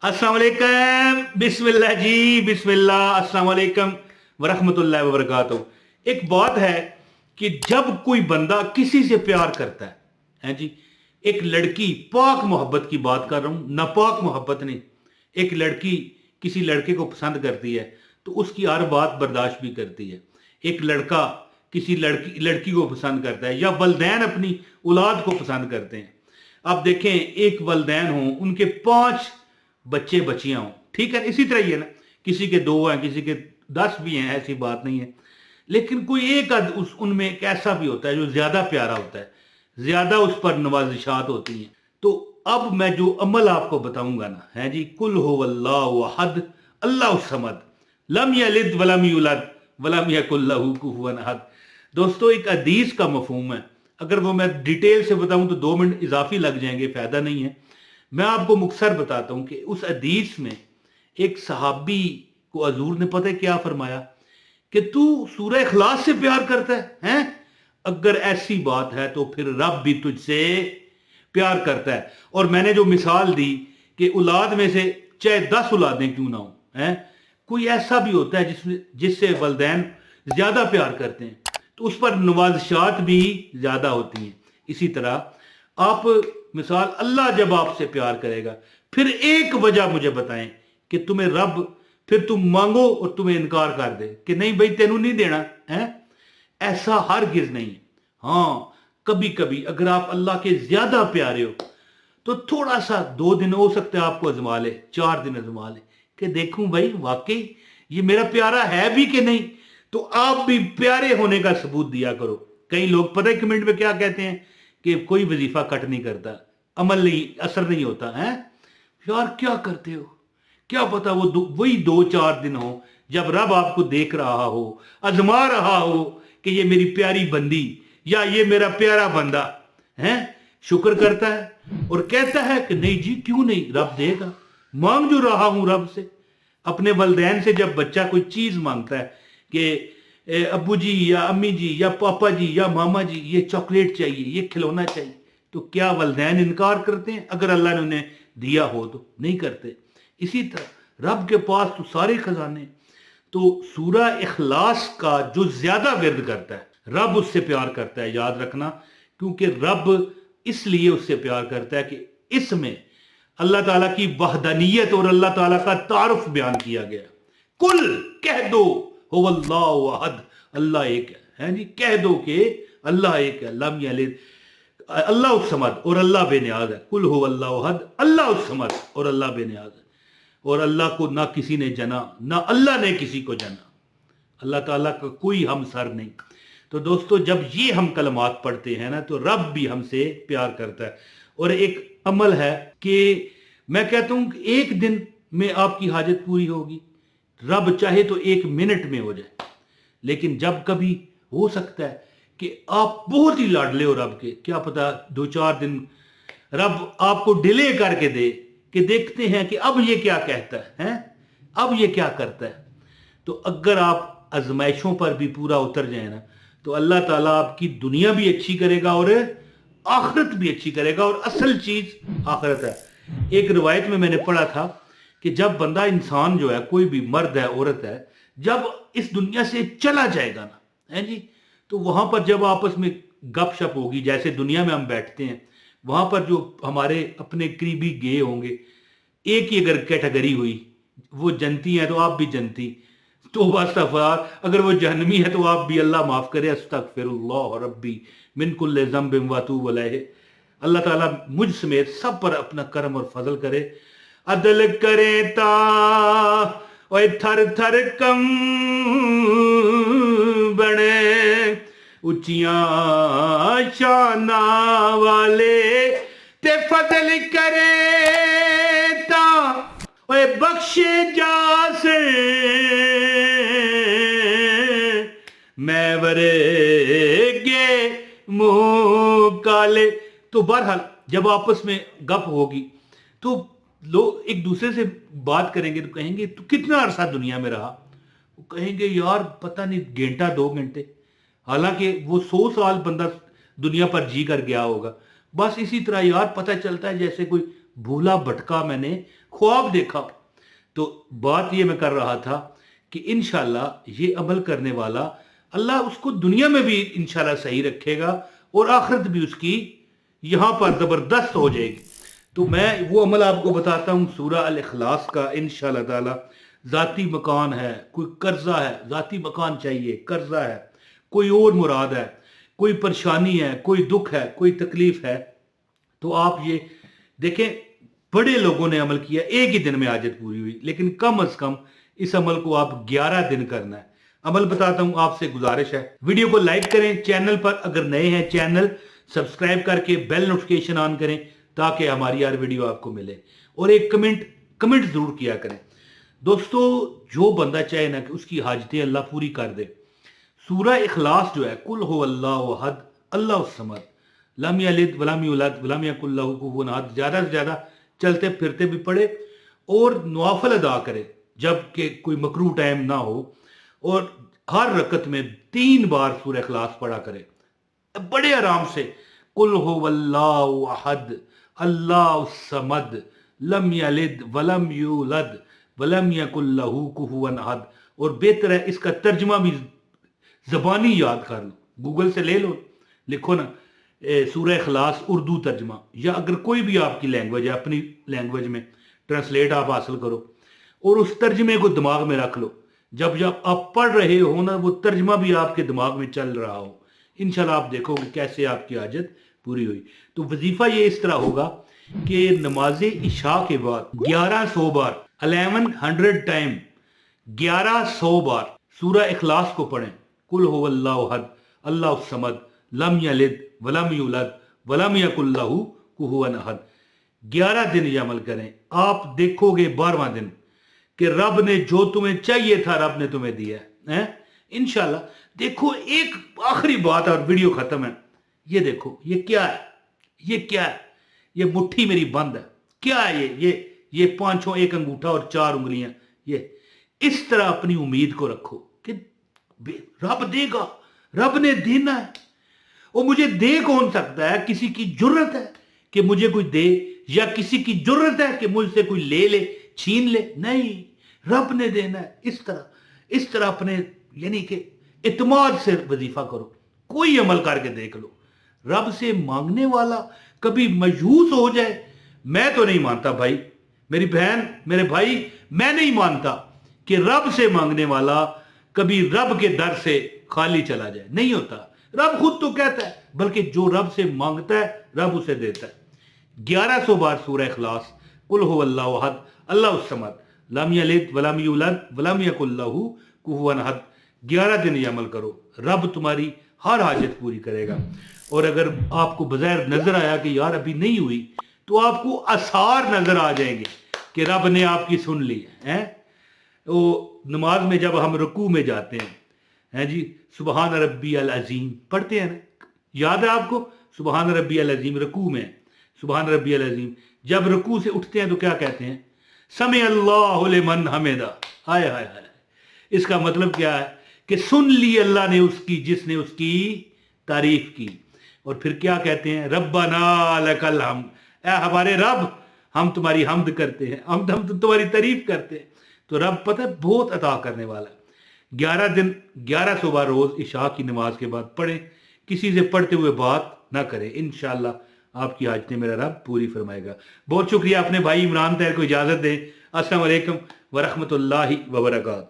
अस्सलाम वालेकुम, बिस्मिल्लाह जी, बिस्मिल्लाह, अस्सलाम वालेकुम वरहमतुल्लाहि वबरकातुहू। एक बात है कि जब कोई बंदा किसी से प्यार करता है जी, एक लड़की, पाक मोहब्बत की बात कर रहा हूँ, नापाक मोहब्बत नहीं। एक लड़की किसी लड़के को पसंद करती है तो उसकी हर बात बर्दाश्त भी करती है। एक लड़का किसी लड़की को पसंद करता है, या वलदैन अपनी औलाद को पसंद करते हैं। अब देखें, एक वलदैन हो, उनके 5 बच्चे बच्चियां हों, ठीक है, इसी तरह ही है ना, किसी के 2 हैं, किसी के 10 भी हैं, ऐसी बात नहीं है। लेकिन कोई एक उस उनमें एक ऐसा भी होता है जो ज्यादा प्यारा होता है, ज्यादा उस पर नवाजिशात होती हैं। तो अब मैं जो अमल आपको बताऊंगा ना, है जी, कुल हो वल्लाहु अहद अल्लाहु समद लम यलिद वलम यूलद वलम यकुल लहू कुफुवन अहद। दोस्तों, एक हदीस का मफहूम है, अगर वो मैं डिटेल से बताऊं तो 2 मिनट इजाफी लग जाएंगे, फायदा नहीं है। मैं आपको मुख्तसर बताता हूं कि उस हदीस में एक सहाबी को हजूर ने पता है क्या फरमाया कि तू सूरह इखलास से प्यार करता है, हैं? अगर ऐसी बात है तो फिर रब भी तुझसे प्यार करता है। और मैंने जो मिसाल दी कि औलाद में से चाहे 10 औलादें क्यों ना हो, हैं, कोई ऐसा भी होता है जिससे वलदैन ज्यादा प्यार करते हैं, तो उस पर नवाजिशात भी ज्यादा होती हैं। इसी तरह आप मिसाल, अल्लाह जब आपसे प्यार करेगा, फिर एक वजह मुझे बताएं कि तुम्हें रब, फिर तुम मांगो और तुम्हें इनकार कर दे कि नहीं भाई तेनू नहीं देना है, ऐसा हरगिज नहीं है। हाँ, कभी कभी अगर आप अल्लाह के ज्यादा प्यारे हो तो थोड़ा सा 2 दिन हो सकता है आपको आजमा ले, 4 दिन आजमा ले कि देखूं भाई वाकई ये मेरा प्यारा है भी कि नहीं। तो आप भी प्यारे होने का सबूत दिया करो। कई लोग पता है कमेंट में क्या कहते हैं कि कोई वजीफा कट नहीं करता, अमल नहीं, असर नहीं होता है। यार क्या करते हो, क्या पता वो वही 2-4 दिन हो जब रब आपको देख रहा हो, आजमा रहा हो कि ये मेरी प्यारी बंदी या ये मेरा प्यारा बंदा है, शुक्र करता है और कहता है कि नहीं जी क्यों नहीं, रब देगा, मांग जो रहा हूं रब से। अपने वलदैन से जब बच्चा कोई चीज मांगता है कि अब्बू जी या अम्मी जी या पापा जी या मामा जी ये चॉकलेट चाहिए, ये खिलौना चाहिए, तो क्या वलदैन इनकार करते हैं? अगर अल्लाह ने उन्हें दिया हो तो नहीं करते। इसी तरह रब के पास तो सारे खजाने। तो सूरह इखलास का जो ज्यादा विर्द करता है रब उससे प्यार करता है, याद रखना। क्योंकि रब इसलिए उससे प्यार करता है कि इसमें अल्लाह ताला की वहदानियत और अल्लाह ताला का तारुफ बयान किया गया। कुल कह दो हो अल्लाहु अहद, अल्लाह एक है जी, कह दो कि अल्लाह एक है, लम यलिद, अल्लाह समद और अल्लाह बेनियाज है। कुल हो अल्लाहु अहद अल्लाह समद और अल्लाह बेनियाज है। और अल्लाह को ना किसी ने जना, ना अल्लाह ने किसी को जना, अल्लाह ताला का कोई हमसर नहीं। तो दोस्तों, जब ये हम कलमात पढ़ते हैं ना तो रब भी हमसे प्यार करता है। और एक अमल है कि मैं कहता हूं कि एक दिन में आपकी हाजत पूरी होगी, रब चाहे तो 1 मिनट में हो जाए। लेकिन जब कभी हो सकता है कि आप बहुत ही लाडले हो रब के, क्या पता 2-4 दिन रब आपको डिले करके दे कि देखते हैं कि अब ये क्या कहता है, अब ये क्या करता है। तो अगर आप आजमाइशों पर भी पूरा उतर जाए ना तो अल्लाह ताला आपकी दुनिया भी अच्छी करेगा और आखिरत भी अच्छी करेगा। और असल चीज आखिरत है। एक रिवायत में मैंने पढ़ा था कि जब बंदा, इंसान जो है, कोई भी मर्द है औरत है, जब इस दुनिया से चला जाएगा ना, है जी, तो वहां पर जब आपस में गपशप होगी, जैसे दुनिया में हम बैठते हैं, वहां पर जो हमारे अपने करीबी गे होंगे, एक ही अगर कैटेगरी हुई, वो जनती है तो आप भी जनती, तौबा इस्तगफार, अगर वो जहन्नमी है तो आप भी अल्लाह माफ करे, अस्तगफिरुल्लाह रब्बी मिन कुल्लि ज़ंबिन व अतूबु अलैहि। अल्लाह ताला मुझ समेत सब पर अपना करम और फजल करे, अदल करे ता ओए थर थर कम बने, उचियां शाना वाले ते फजल करे ता ओए बख्शे जासे, मैं वरेगे मुंह काले। तो बहरहाल जब आपस में गप होगी तो लोग एक दूसरे से बात करेंगे तो कहेंगे तू कितना अरसा दुनिया में रहा, वो कहेंगे यार पता नहीं घंटा 2 घंटे, हालांकि वो 100 साल बंदा दुनिया पर जी कर गया होगा। बस इसी तरह यार पता चलता है जैसे कोई भूला भटका मैंने ख्वाब देखा। तो बात ये मैं कर रहा था कि इंशाल्लाह ये अमल करने वाला अल्लाह उसको दुनिया में भी इंशाल्लाह सही रखेगा और आखिरत भी उसकी यहाँ पर ज़बरदस्त हो जाएगी। तो मैं वो अमल आपको बताता हूँ सूरह अल इखलास का इंशाल्लाह ताला। ज़ाती मकान है, कोई कर्जा है, ज़ाती मकान चाहिए, कर्जा है, कोई और मुराद है, कोई परेशानी है, कोई दुख है, कोई तकलीफ है, तो आप ये देखें बड़े लोगों ने अमल किया, एक ही दिन में हाजत पूरी हुई, लेकिन कम अज कम इस अमल को आप 11 दिन करना है। अमल बताता हूं, आपसे गुजारिश है वीडियो को लाइक करें, चैनल पर अगर नए हैं चैनल सब्सक्राइब करके बेल नोटिफिकेशन ऑन करें ताकि हमारी हर वीडियो आपको मिले, और एक कमेंट जरूर किया करें। दोस्तों जो बंदा चाहे ना कि उसकी हाजतें अल्लाह पूरी कर दे, सूरह इखलास जो है, कुल हो अल्लाहु अहद अल्लाहु समद लम यलिद वलम यूलद वलम यकुल लहू कुफुवन अहद ज्यादा से ज्यादा चलते फिरते भी पढ़े और नवाफिल अदा करे जब के कोई मकरू टाइम ना हो, और हर रकत में 3 बार सूरह इखलास पढ़ा करे बड़े आराम से। कुल हो अल्लाहु अहद अल्लाहु समद लम यलिद वलम यूलद वलम यकुल लहू कुफुवन अहद। और बेहतर है इसका तर्जमा भी ज़बानी याद कर लो, गूगल से ले लो, लिखो ना सूरह इखलास उर्दू तर्जमा, या अगर कोई भी आपकी लैंग्वेज है अपनी लैंग्वेज में ट्रांसलेट आप हासिल करो और उस तर्जमे को दिमाग में रख लो। जब जब आप पढ़ रहे हो ना वो तर्जमा भी आपके दिमाग में चल रहा हो, इंशाल्लाह आप देखोगे कैसे आपकी हाजत पूरी हुई। तो वजीफा ये इस तरह होगा कि नमाज इशा के बाद 1100 बार 1100 टाइम 1100 बार सूरह इखलास को पढ़ें। कुल हो अल्लाहु अहद अल्लाहु समद लम यलिद वलम यूलद वलम यकुल लहू कुफुवन अहद। 11 दिन ये अमल करें, आप देखोगे 12वां दिन कि रब ने जो तुम्हें चाहिए था रब ने तुम्हें दिया है इंशाल्लाह। देखो एक आखिरी बात और वीडियो खत्म है। ये देखो ये क्या है, ये क्या है, ये मुट्ठी मेरी बंद है, क्या है ये 5 एक अंगूठा और 4 उंगलियां। ये इस तरह अपनी उम्मीद को रखो कि रब देगा, रब ने देना है। वो मुझे दे कौन सकता है? किसी की जुर्रत है कि मुझे कोई दे, या किसी की जुर्रत है कि मुझसे कोई ले ले छीन ले? नहीं, रब ने देना है। इस तरह अपने यानी कि इत्मीनान से वजीफा करो, कोई अमल करके देख लो। रब से मांगने वाला कभी मायूस हो जाए, मैं तो नहीं मानता भाई, मेरी बहन मेरे भाई, मैं नहीं मानता कि रब से मांगने वाला कभी रब के दर से खाली चला जाए, नहीं होता। रब खुद तो कहता है, बल्कि जो रब से मांगता है रब उसे देता है। 1100 बार सूरह इखलास, कुल हो अल्लाहु अहद अल्लाहु समद लम यलिद वलम यूलद वलम यकुल लहू कुफुवन अहद। 11 दिन ये अमल करो, रब तुम्हारी हर हाजत पूरी करेगा। और अगर आपको बज़ाहिर नजर आया कि यार अभी नहीं हुई, तो आपको आसार नजर आ जाएंगे कि रब ने आपकी सुन ली है। तो नमाज में जब हम रुकू में जाते हैं जी, सुबहान रब्बी अल अजीम पढ़ते हैं ना, याद है आपको? सुबहान रब्बी अल अजीम रुकू में, सुबहान रब्बी अल अजीम। जब रुकू से उठते हैं तो क्या कहते हैं? समी अल्लाहु लिमन हमिदा। हाय हाय हाय। इसका मतलब क्या है कि सुन ली अल्लाह ने उसकी जिसने उसकी तारीफ की। और फिर क्या कहते हैं? रब्बना लकल हम्द, ऐ हमारे रब हम तुम्हारी हमद करते हैं, हम तुम्हारी तारीफ करते हैं। तो रब पता है बहुत अता करने वाला है। 11 दिन 1100 बार रोज इशा की नमाज के बाद पढ़ें, किसी से पढ़ते हुए बात ना करें, इंशाल्लाह आपकी हाजतें मेरा रब पूरी फरमाएगा। बहुत शुक्रिया। अपने भाई इमरान तैर को इजाजत दें। अस्सलाम वालेकुम व रहमतुल्लाहि व बरकातहू।